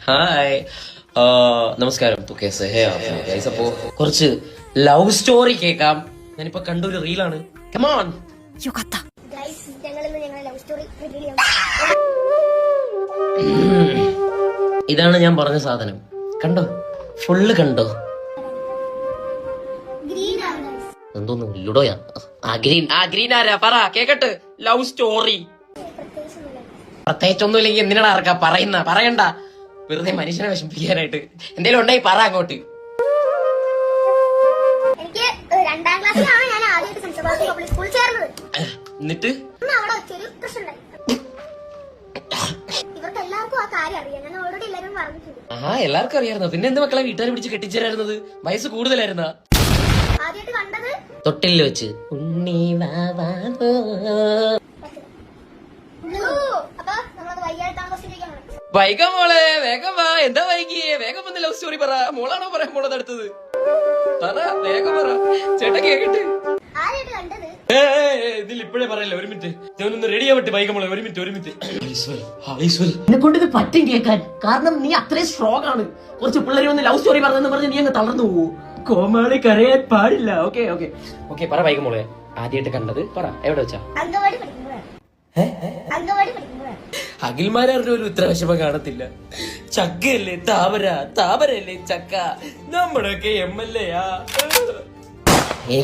Hi നമസ്കാരം. തു കേസേ ഹേ app guys? അപ്പോ കുറച്ച് ലവ് സ്റ്റോറി കേൾക്കാം. ഞാനിപ്പോ കണ്ടൊരു റീലാണ്. കമോൺ. ഇതാണ് ഞാൻ പറഞ്ഞ സാധനം. കണ്ടോ? ഫുള്ള് കണ്ടോ? എന്തോന്ന് ലുഡോയാ? ഗ്രീൻ ആരാ? പറ കേക്കട്ടെ. ലവ് സ്റ്റോറി പ്രത്യേകിച്ചൊന്നും ഇല്ലെങ്കിൽ എന്തിനാണ് ആർക്കാ പറയണ്ട, വെറുതെ മനുഷ്യനെ വിഷമിപ്പിക്കാനായിട്ട്. എന്തേലും ഉണ്ടായി പറ അങ്ങോട്ട്. എനിക്ക് 2ാം ക്ലാസ്സിലാണ് ഞാൻ ആദ്യമായിട്ട് സെന്റ് പബ്ലിക് സ്കൂളിൽ ചേർന്നത്. എന്നിട്ട് അവിടെ വെച്ചൊരു പ്രശ്നമുണ്ടായി. ഇവർക്ക് എല്ലാവർക്കും ആ കാര്യം അറിയാം. ഞാൻ ഓൾറെഡി എല്ലാവരും പറഞ്ഞിട്ടുണ്ട്. എല്ലാവർക്കും അറിയായിരുന്നു. പിന്നെ എന്ത് മക്കളെ വീട്ടുകാരെ പിടിച്ച് കെട്ടിച്ചേരായിരുന്നത്? വയസ്സ് കൂടുതലായിരുന്ന? ആദ്യമായിട്ട് കണ്ടത് തൊട്ടില് വെച്ച് ഉണ്ണി അപ്പൊ നമ്മളത് വൈകിട്ടാണ് ബസ്സിലേക്കാണ്. വൈകാം മോളെ, വേഗം വാ. എന്താ വൈകിയേ? വേഗം വന്ന് ലവ് സ്റ്റോറി പറ. മോളാണോ പറയാൻ മോളത് അടുത്തത്? പറ, വേഗം പറ. ചേട്ടാ കേക്കട്ടെ. ആദ്യമായിട്ട് കണ്ടത് ഇതിൽ ഇപ്പോഴേ പറയല്ലേ. ഒരു മിനിറ്റ്, ഞാനൊന്ന് റെഡി ആവട്ടെ. വൈകാം മോളെ, ഒരു മിനിറ്റ്. എന്നെ കൊണ്ട് ഇത് പറ്റും കേൾക്കാൻ. കാരണം നീ അത്രയും സ്ട്രോങ് ആണ്. കുറച്ച് പിള്ളേരെ ഒന്ന് ലവ് സ്റ്റോറി പറഞ്ഞെന്ന് പറഞ്ഞ് നീ അങ്ങ് തളർന്നു പോവൂ. കോമാളി കരയാൻ പാടില്ല. ഓക്കെ പറ വൈകാം മോളെ. ആദ്യമായിട്ട് കണ്ടത് പറ. എവിടെ വെച്ചാ? അംഗൻവാടി പഠിക്കുമ്പോഴാണ്. അഖിൽമാരുടെ ഒരു ഉത്തരവശമം കാണത്തില്ല. ചക്കയല്ലേ താമരല്ലേ ചക്ക. നമ്മുടെയൊക്കെ MLA. എനിക്ക്